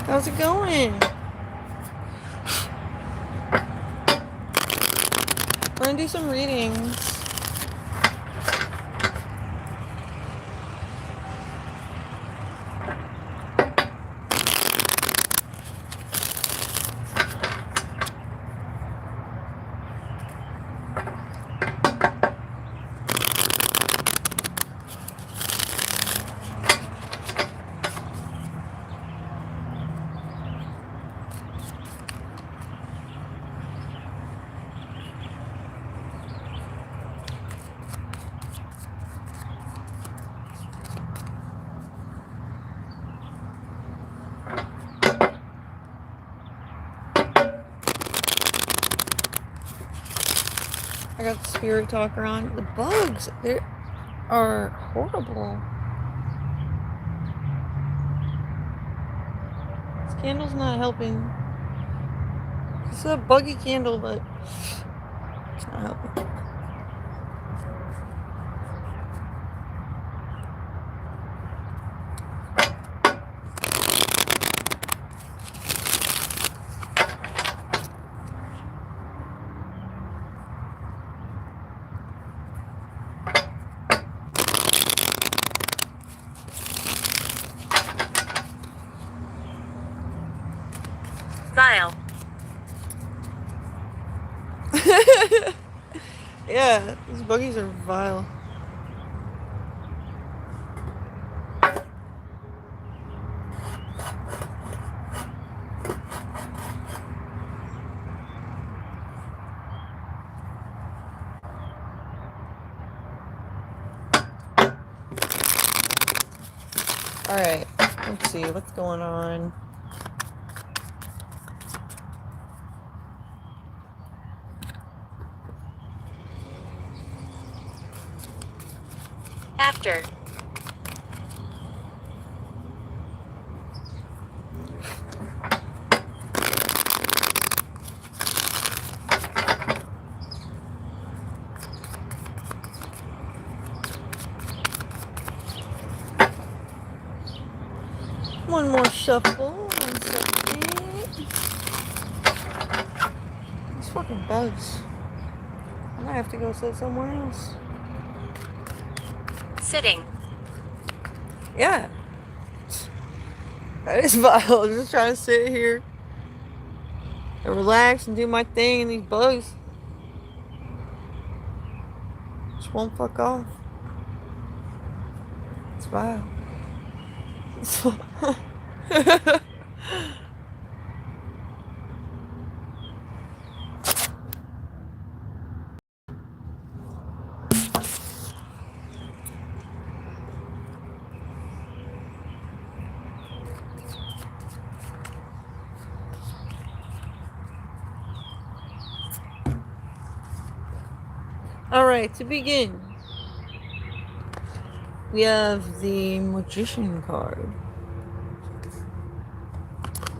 How's it going? We're gonna do some readings. I got the spirit talker on. The bugs, they are horrible. This candle's not helping. It's a buggy candle, but it's not helping. Vile. Yeah, these buggies are vile. Alright, let's see what's going on. After. One more shuffle. 1 second. These fucking bugs. I might have to go sit somewhere else. Sitting. Yeah. That is vile. I'm just trying to sit here and relax and do my thing, and these bugs just won't fuck off. It's vile. Alright, to begin, we have the Magician card.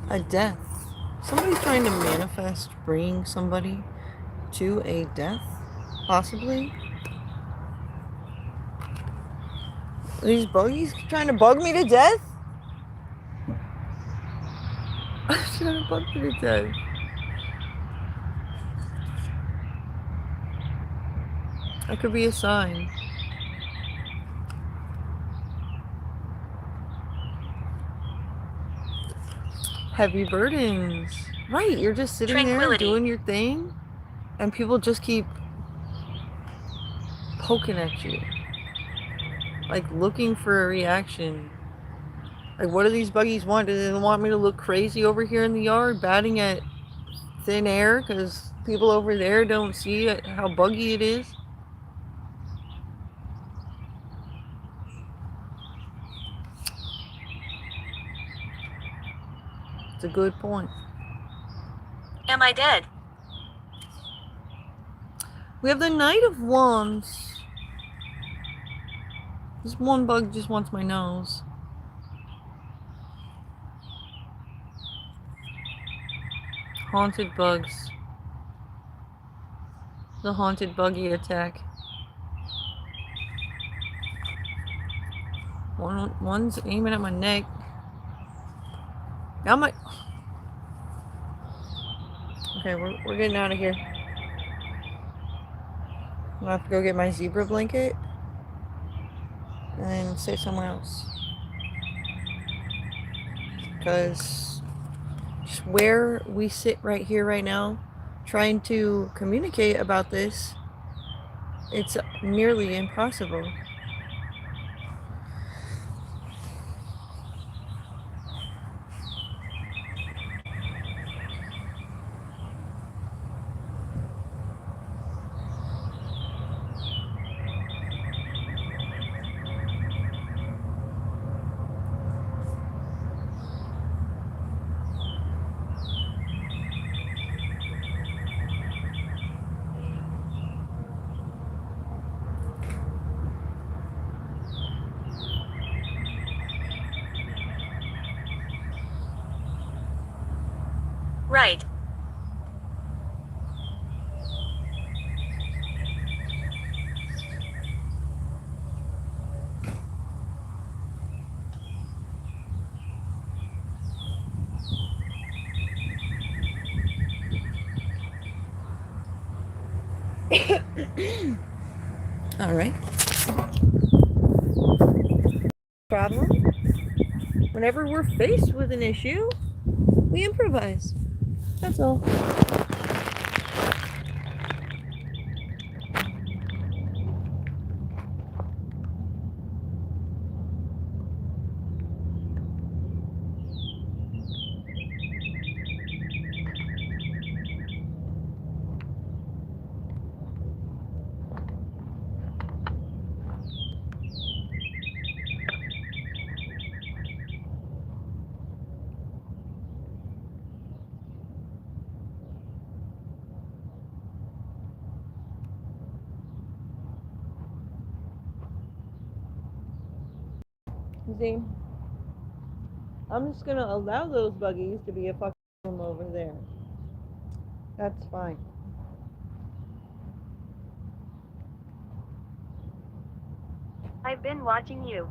A death. Somebody's trying to manifest bringing somebody to a death, possibly. Are these buggies trying to bug me to death? Trying to bug me to death. That could be a sign. Heavy burdens. Right, you're just sitting there doing your thing, and people just keep poking at you. Like, looking for a reaction. Like, what do these buggies want? Do they want me to look crazy over here in the yard, batting at thin air because people over there don't see how buggy it is? It's a good point. Am I dead? We have the Knight of Wands. This one bug just wants my nose. Haunted bugs. The haunted buggy attack. One's aiming at my neck. Now my... Okay, we're getting out of here. I'm gonna have to go get my zebra blanket and then stay somewhere else. Because just where we sit right here, right now, trying to communicate about this, it's nearly impossible. Right. All right. Problem? Whenever we're faced with an issue, we improvise. That's all. See, I'm just gonna allow those buggies to be a fucking room over there. That's fine. I've been watching you.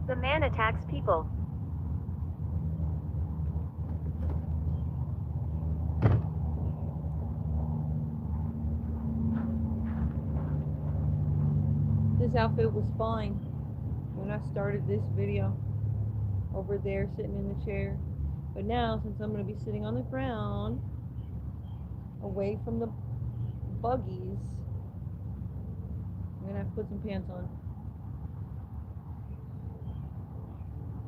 The man attacks people. This outfit was fine when I started this video. Over there, sitting in the chair. But now, since I'm going to be sitting on the ground, away from the buggies, I'm going to have to put some pants on.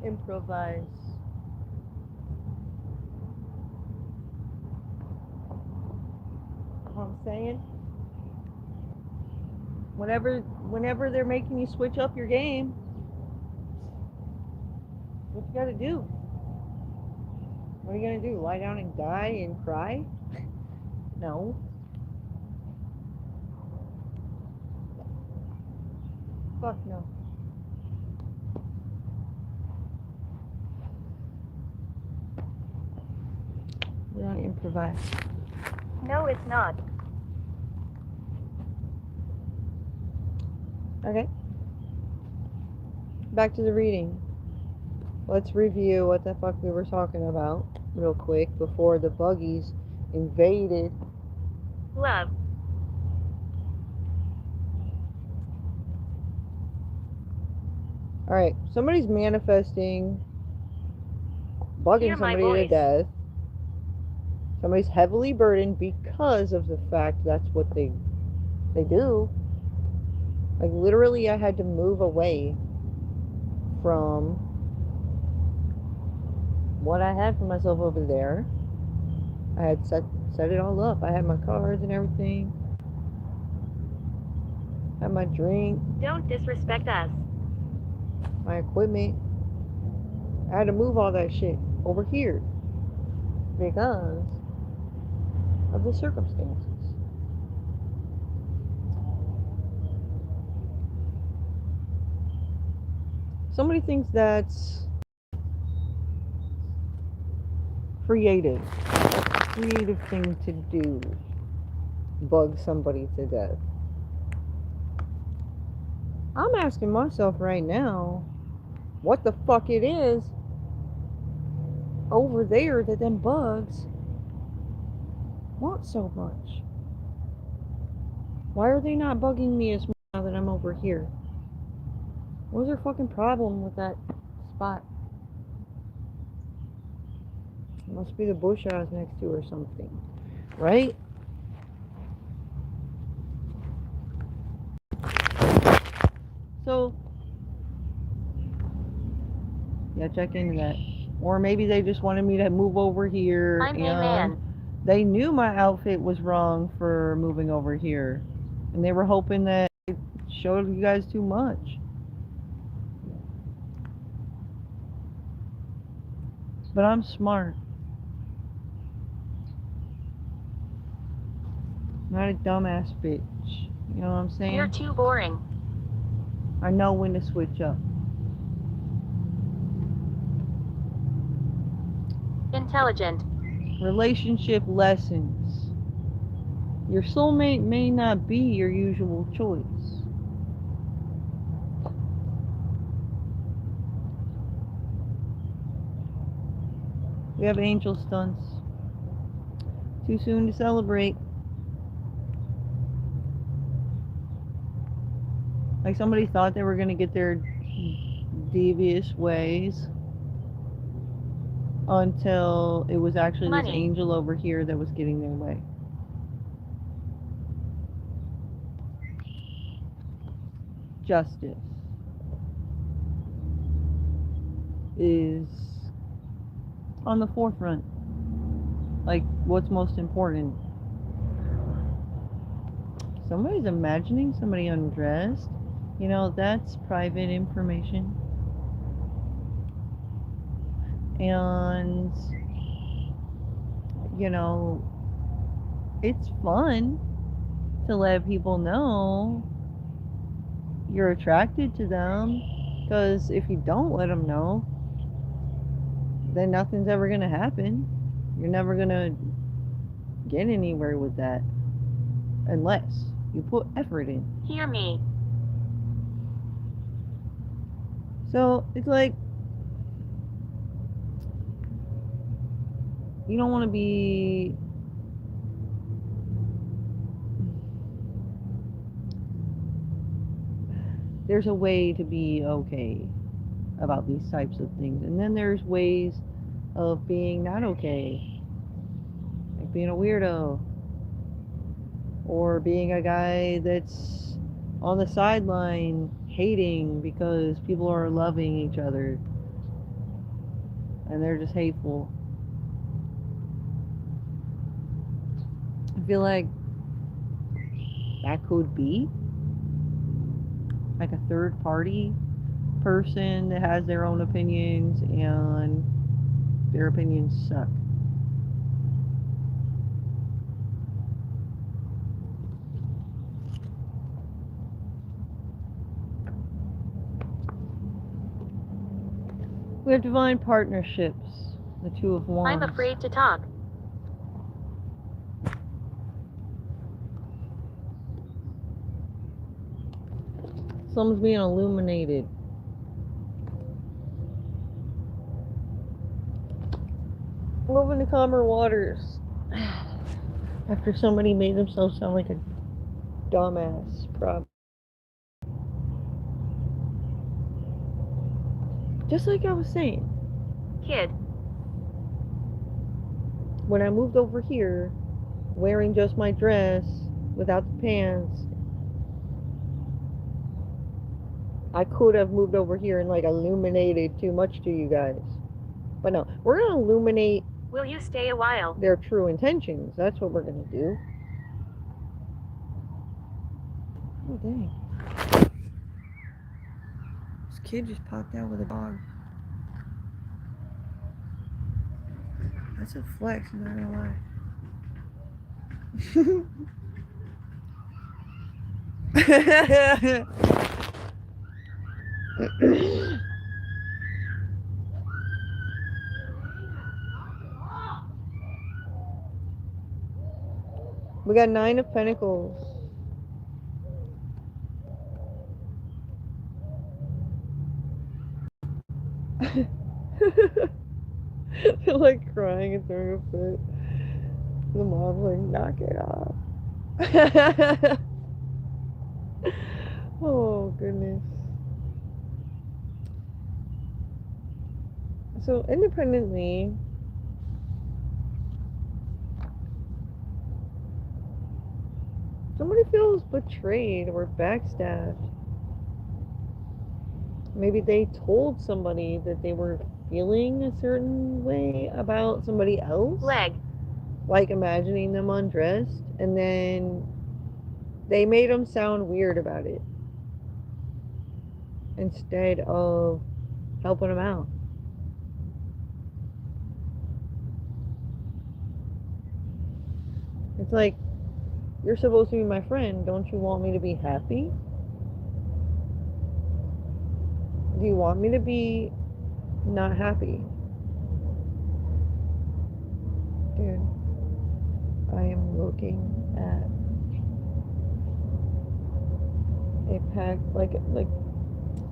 Improvise. Know what I'm saying? Whenever they're making you switch up your game, what you gotta do? What are you gonna do? Lie down and die and cry? No. Fuck no. We don't improvise. No, it's not. Okay. Back to the reading. Let's review what the fuck we were talking about real quick before the buggies invaded. Love. Alright, somebody's manifesting bugging Hear my somebody to voice. death. Somebody's heavily burdened because of the fact that's what they do. Like, literally, I had to move away from what I had for myself over there. I had set it all up. I had my cards and everything. Had my drink, Don't disrespect us. my equipment. I had to move all that shit over here because of the circumstances. Somebody thinks that's creative. A creative thing to do. Bug somebody to death. I'm asking myself right now what the fuck it is over there that them bugs want so much. Why are they not bugging me as much now that I'm over here? What's their fucking problem with that spot? It must be the bush I was next to or something. Right? So, yeah, check into that. Or maybe they just wanted me to move over here. I'm a man. They knew my outfit was wrong for moving over here. And they were hoping that it showed you guys too much. But I'm smart. Not a dumbass bitch. You know what I'm saying? You're too boring. I know when to switch up. Intelligent. Relationship lessons. Your soulmate may not be your usual choice. We have angel stunts. Too soon to celebrate. Like somebody thought they were going to get their devious ways until it was actually Money. this angel over here that was getting their way. Justice is on the forefront. Like, what's most important? Somebody's imagining somebody undressed. You know, that's private information. And, you know, it's fun to let people know you're attracted to them. Because if you don't let them know, then nothing's ever going to happen. You're never going to get anywhere with that. Unless you put effort in. Hear me. So it's like, you don't want to be there's a way to be okay about these types of things, and then there's ways of being not okay, like being a weirdo or being a guy that's on the sideline hating because people are loving each other and they're just hateful. I feel like that could be like a third party person that has their own opinions and their opinions suck. We have divine partnerships, the Two of Wands. I'm afraid to talk. Someone's being illuminated. Moving to calmer waters. After somebody made themselves sound like a dumbass, probably. Just like I was saying, Kid. when I moved over here, wearing just my dress, without the pants, I could have moved over here and like illuminated too much to you guys. But no, we're gonna illuminate Will you stay a while? their true intentions. That's what we're gonna do. Oh dang. This kid just popped out with a dog. That's a flex, I'm not gonna lie. We got 9 of Pentacles. They're like crying and throwing a fit. The mom's like, knock it off. Oh, goodness. So, independently, somebody feels betrayed or backstabbed. Maybe they told somebody that they were feeling a certain way about somebody else. Leg. Like imagining them undressed, and then they made them sound weird about it instead of helping them out. It's like, you're supposed to be my friend. Don't you want me to be happy? Do you want me to be not happy? Dude, I am looking at a pack, like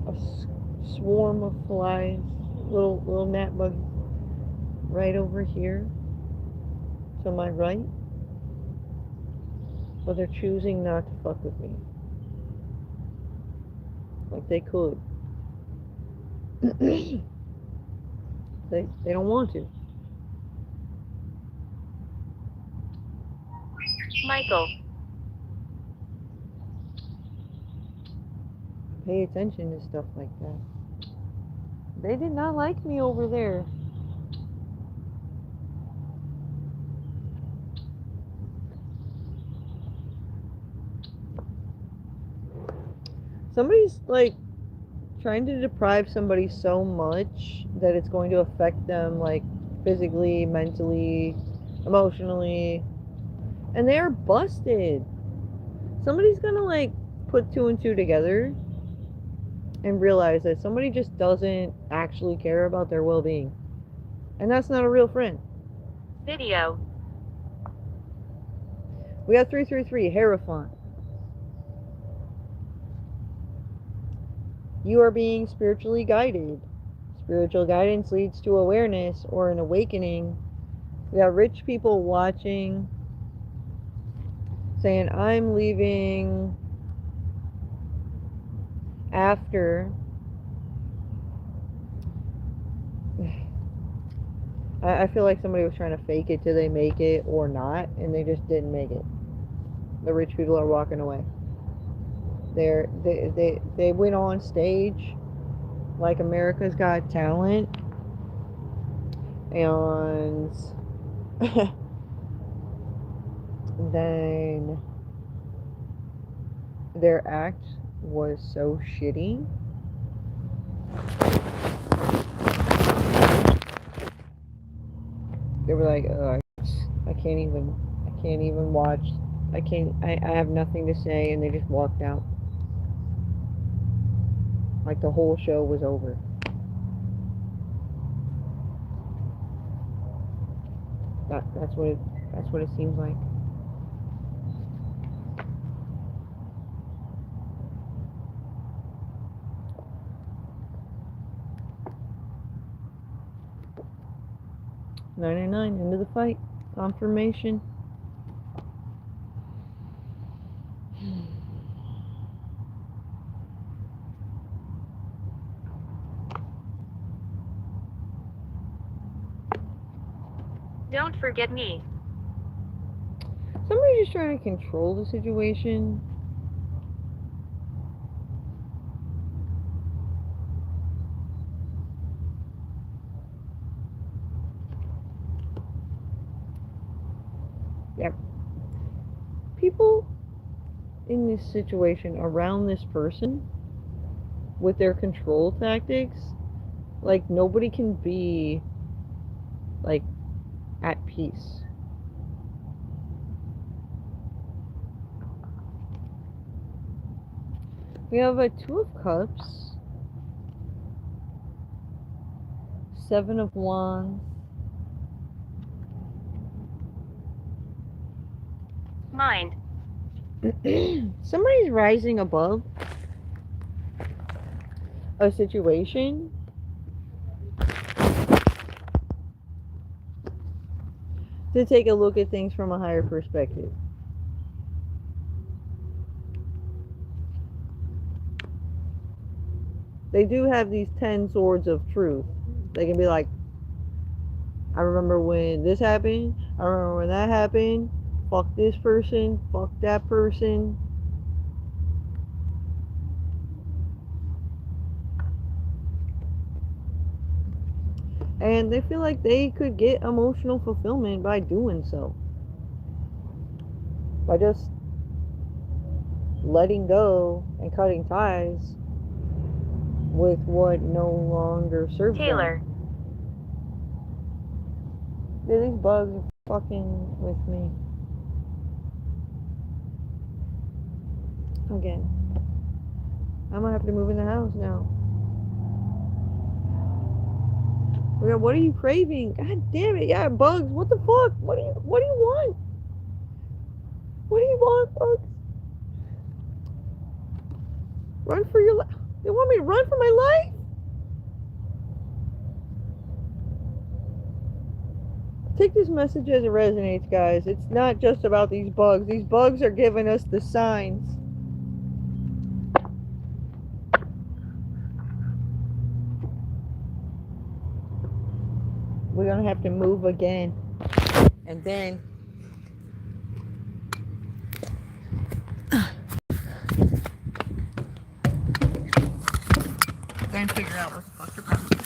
a swarm of flies, little gnat bugs, right over here to my right. But they're choosing not to fuck with me. Like they could. They don't want to. Michael. Pay attention to stuff like that. They did not like me over there. Somebody's like trying to deprive somebody so much that it's going to affect them like physically, mentally, emotionally, and they're busted. Somebody's gonna like put 2 and 2 together and realize that somebody just doesn't actually care about their well-being, and that's not a real friend. Video. We got 333 Hierophant. You are being spiritually guided. Spiritual guidance leads to awareness or an awakening. We got rich people watching, saying, I'm leaving after. I feel like somebody was trying to fake it till they make it or not, and they just didn't make it. The rich people are walking away. They went on stage like America's Got Talent, and then their act was so shitty. They were like, oh, I can't even watch. I have nothing to say, and they just walked out. Like the whole show was over. That's what it seems like. $9.99, end of the fight. Confirmation. Don't forget me. Somebody's just trying to control the situation. Yeah. People in this situation around this person with their control tactics, like nobody can be like at peace. We have a Two of Cups, Seven of Wands, Mind. somebody's rising above a situation to take a look at things from a higher perspective. They do have these 10 swords of truth. They can be like, I remember when this happened, I remember when that happened, fuck this person, fuck that person. And they feel like they could get emotional fulfillment by doing so. By just letting go and cutting ties with what no longer serves Taylor. them. Yeah, these bugs are fucking with me. Again. I'm gonna have to move in the house now. What are you craving? God damn it, yeah, bugs. What the fuck? What do you want? What do you want, bugs? Run for your life. They want me to run for my life? Take this message as it resonates, guys. It's not just about these bugs. These bugs are giving us the signs. We're gonna have to move again. And then then figure out what the fuck your problem is.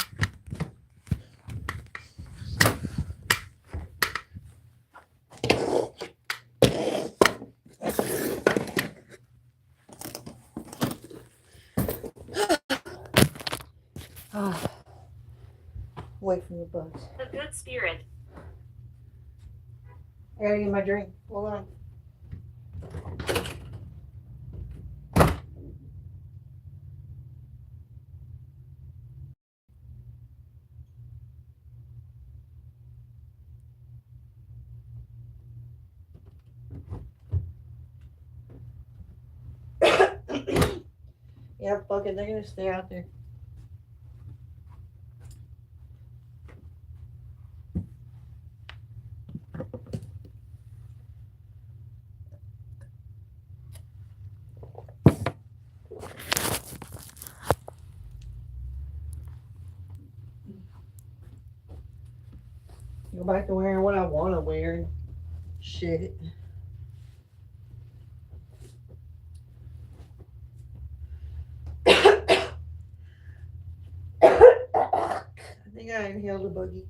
Away from the bugs. A good spirit. I gotta get my drink. Hold on. Yeah, fuck it. They're gonna stay out there. Go back to wearing what I want to wear. Shit. I think I inhaled a buggy.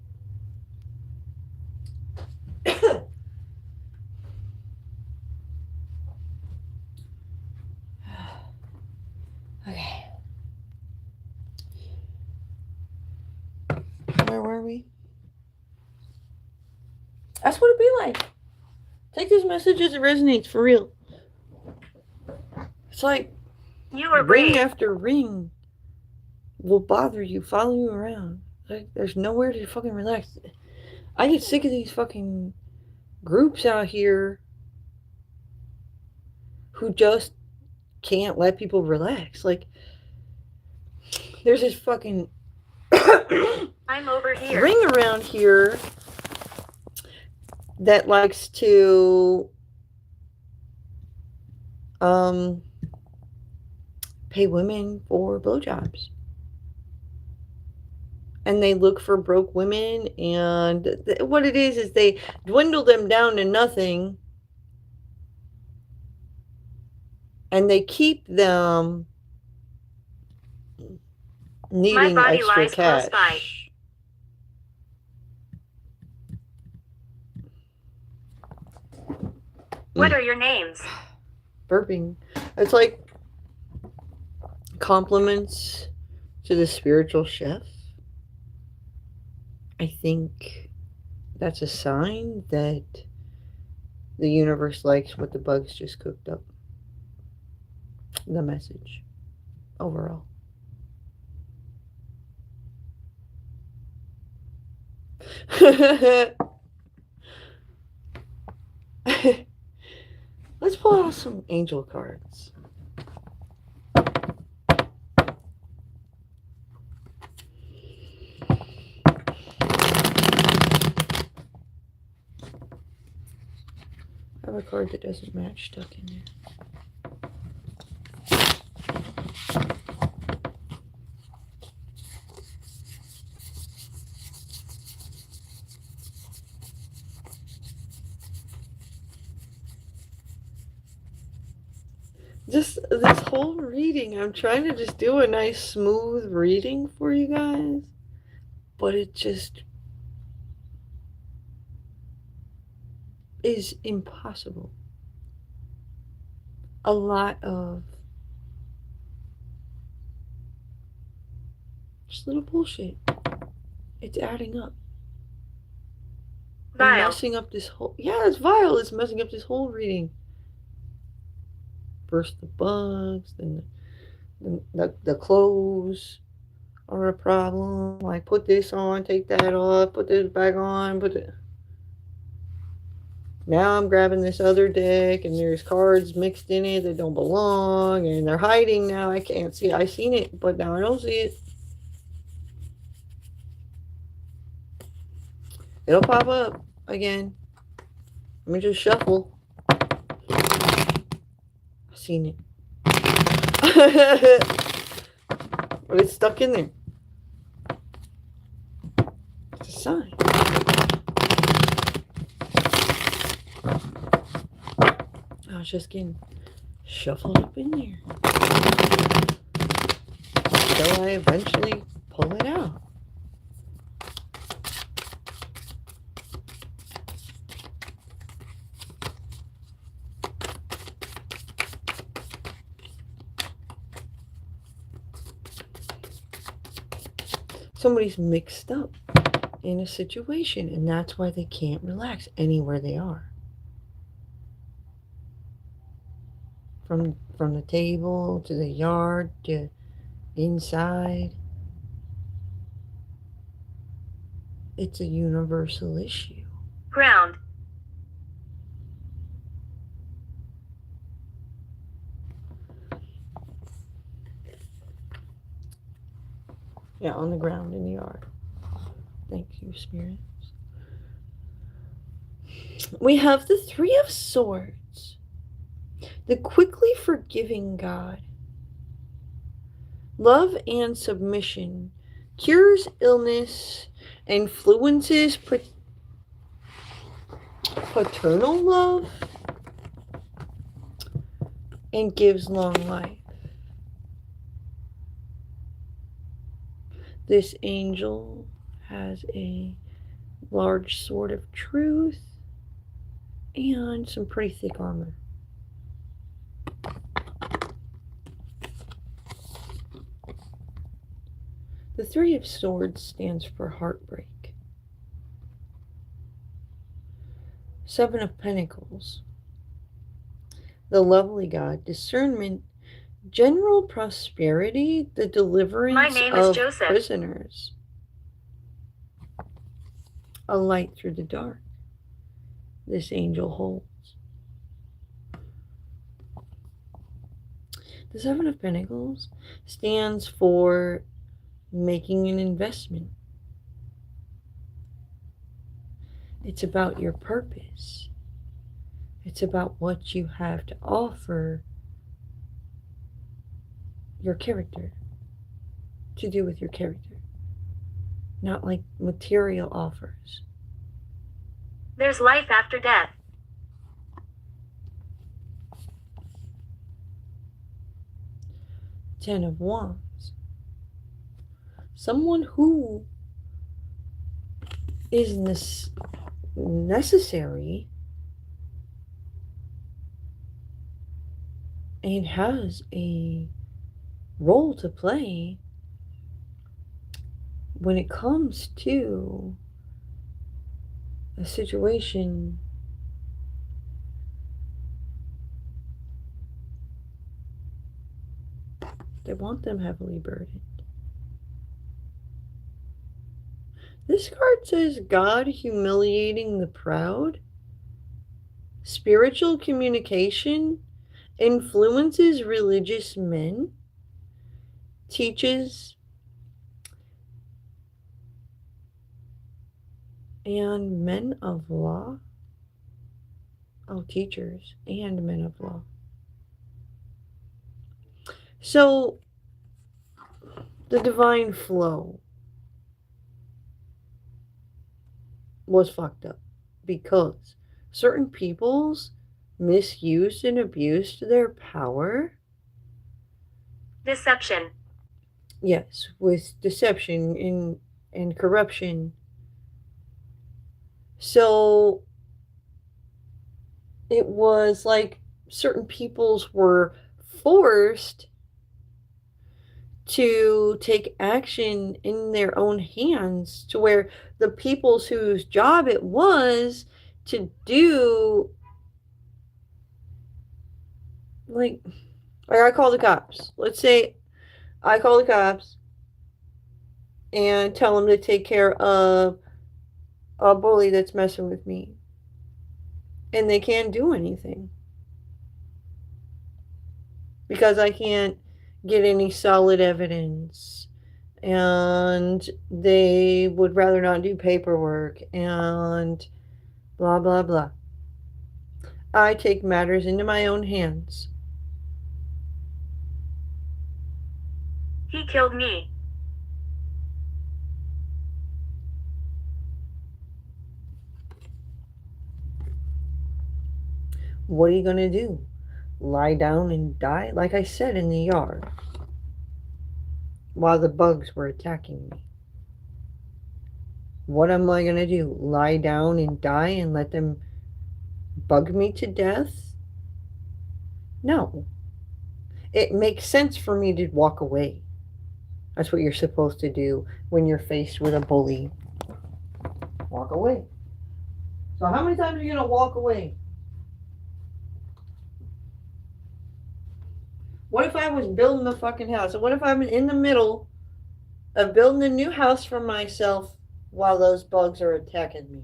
Okay. Where were we? That's what it'd be like. Take this message as it resonates for real. It's like You are ring brave. after ring will bother you, follow you around. Like there's nowhere to fucking relax. I get sick of these fucking groups out here who just can't let people relax. Like there's this fucking I'm over here. ring around here that likes to pay women for blowjobs. And they look for broke women, and what it is they dwindle them down to nothing, and they keep them needing My body extra lies close by. cash. What are your names? Burping. It's like compliments to the spiritual chef. I think that's a sign that the universe likes what the bugs just cooked up. The message overall. Let's pull out some angel cards. I have a card that doesn't match stuck in there. Just this whole reading, I'm trying to just do a nice smooth reading for you guys, but it just is impossible. A lot of just little bullshit. It's adding up. And Vile. messing up this whole... Yeah, it's vile. It's messing up this whole reading. First the bugs, then the clothes are a problem. Like, put this on, take that off, put this back on, put it... Now I'm grabbing this other deck, and there's cards mixed in it that don't belong, and they're hiding now. I can't see. I seen it, but now I don't see it. It'll pop up again. Let me just shuffle. I seen it. But it's stuck in there. It's a sign. I was just getting shuffled up in there. Until I eventually pull it out. Somebody's mixed up in a situation, and that's why they can't relax anywhere they are. From the table to the yard to inside. It's a universal issue. Ground. Yeah, on the ground in the yard. Thank you, spirits. We have the Three of Swords. The quickly forgiving God. Love and submission. Cures illness. Influences paternal love. And gives long life. This angel has a large sword of truth and some pretty thick armor. The Three of Swords stands for heartbreak. Seven of Pentacles. The lovely God, discernment, general prosperity, the deliverance of prisoners. A light through the dark. This angel holds. The Seven of Pentacles stands for making an investment. It's about your purpose. It's about what you have to offer your character, to do with your character, not like material offers. There's life after death. Ten of Wands. Someone who is necessary and has a role to play when it comes to a situation that want them heavily burdened. This card says God humiliating the proud. Spiritual communication influences religious men, teaches, and men of law. Oh, teachers and men of law. So, the divine flow was fucked up because certain peoples misused and abused their power. Deception. Yes, with deception and corruption. So it was like certain peoples were forced to take action in their own hands, to where the peoples whose job it was to do, like I call the cops. Let's say I call the cops and tell them to take care of a bully that's messing with me. And they can't do anything because I can't get any solid evidence. And they would rather not do paperwork and blah, blah, blah. I take matters into my own hands. He killed me. What are you going to do? Lie down and die? Like I said, in the yard, while the bugs were attacking me. What am I going to do? Lie down and die and let them bug me to death? No. It makes sense for me to walk away. That's what you're supposed to do when you're faced with a bully. Walk away. So how many times are you going to walk away? What if I was building the fucking house? And what if I'm in the middle of building a new house for myself while those bugs are attacking me?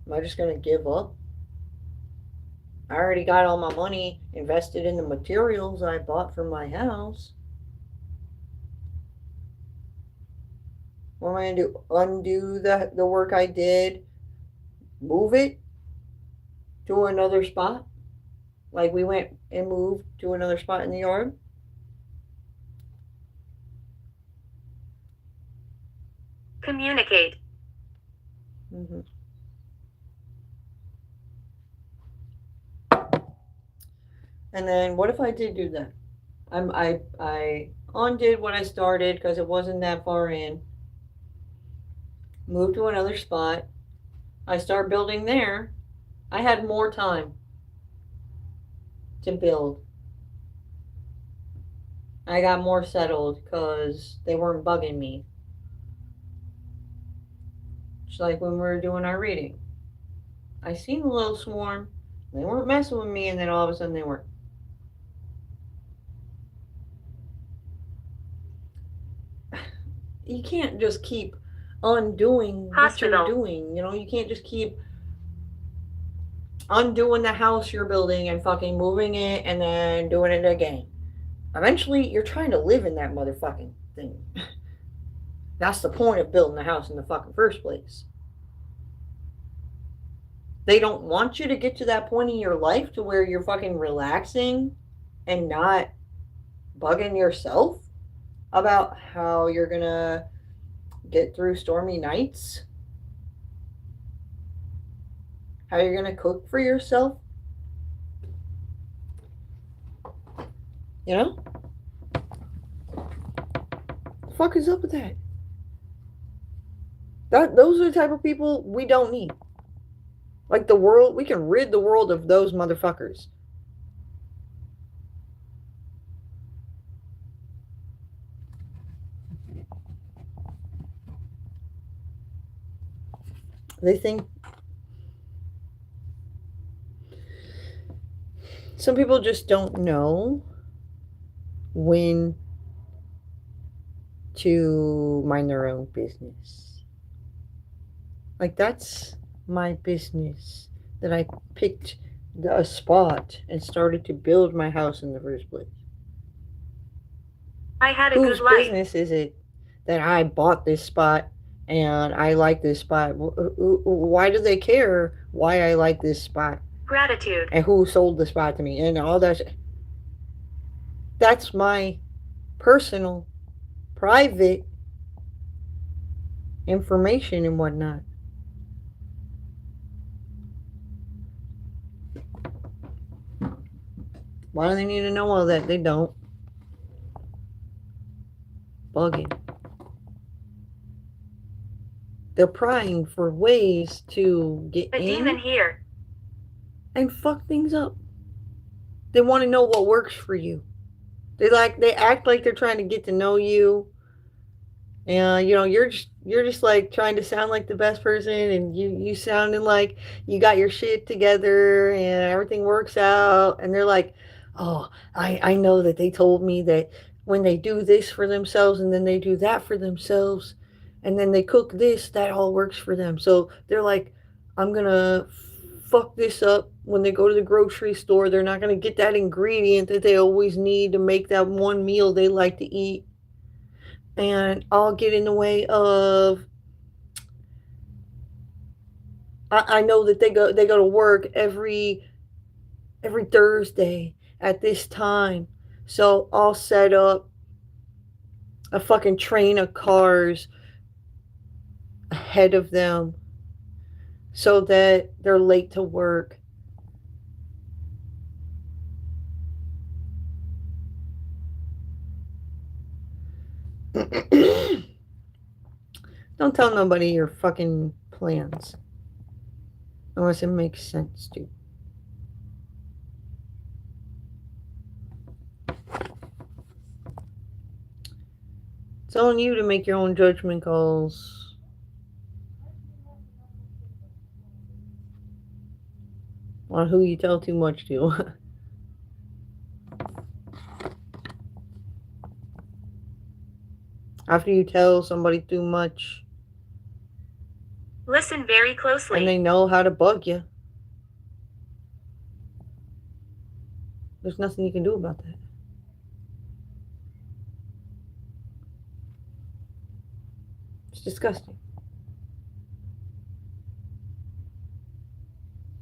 Am I just going to give up? I already got all my money invested in the materials I bought for my house. What am I going to do? Undo the work I did? Move it to another spot? Like we went and moved to another spot in the yard? Communicate. Mm-hmm. And then what if I did do that? I undid what I started because it wasn't that far in. Moved to another spot. I start building there. I had more time to build. I got more settled because they weren't bugging me. Just like when we were doing our reading. I seen a little swarm. They weren't messing with me, and then all of a sudden they weren't. You can't just keep undoing what you're doing. You know, you can't just keep undoing the house you're building and fucking moving it and then doing it again. Eventually, you're trying to live in that motherfucking thing. That's the point of building the house in the fucking first place. They don't want you to get to that point in your life to where you're fucking relaxing and not bugging yourself about how you're gonna get through stormy nights, how you're gonna cook for yourself. You know? The fuck is up with that? Those are the type of people we don't need. Like the world, we can rid the world of those motherfuckers. They think some people just don't know when to mind their own business. Like, that's my business that I picked a spot and started to build my house in the first place. I had a Whose good life. business is it that I bought this spot and I like this spot? Why do they care why I like this spot Gratitude. and who sold the spot to me and all that? That's my personal, private information and whatnot. Why do they need to know all that? They don't. Bugging. They're prying for ways to get A in demon here. and fuck things up. They want to know what works for you. They act like they're trying to get to know you. And you're just like trying to sound like the best person, and you sounding like you got your shit together and everything works out, and they're like, oh, I know that they told me that when they do this for themselves and then they do that for themselves and then they cook this, that all works for them. So they're like, I'm gonna fuck this up. When they go to the grocery store, they're not gonna get that ingredient that they always need to make that one meal they like to eat, and I'll get in the way of. I know that they go to work every Thursday at this time, so I'll set up a fucking train of cars ahead of them so that they're late to work. Don't tell nobody your fucking plans unless it makes sense to. It's on you to make your own judgment calls. On who you tell too much to. After you tell somebody too much, Listen very closely. and they know how to bug you, there's nothing you can do about that. It's disgusting.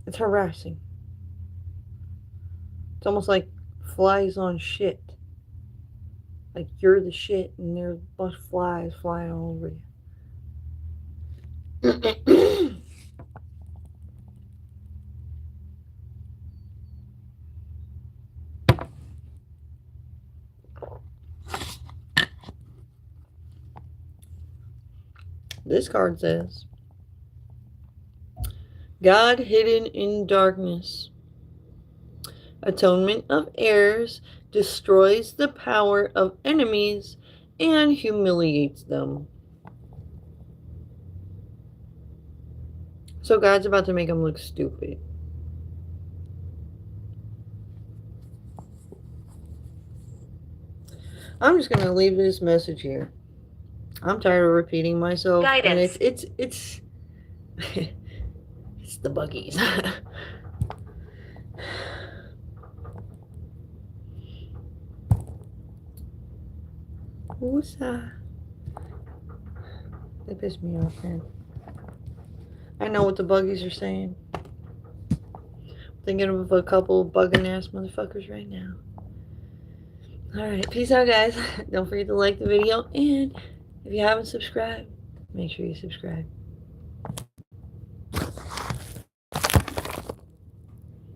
It's harassing. It's almost like flies on shit. Like you're the shit and there's a bunch of flies flying all over you. This card says, God hidden in darkness. Atonement of errors destroys the power of enemies and humiliates them. So God's about to make them look stupid. I'm just going to leave this message here. I'm tired of repeating myself. Guidance. And it's it's the buggies. Who's that? They pissed me off, man. I know what the buggies are saying. Thinking of a couple bugging ass motherfuckers right now. Alright, peace out, guys. Don't forget to like the video, and if you haven't subscribed, make sure you subscribe.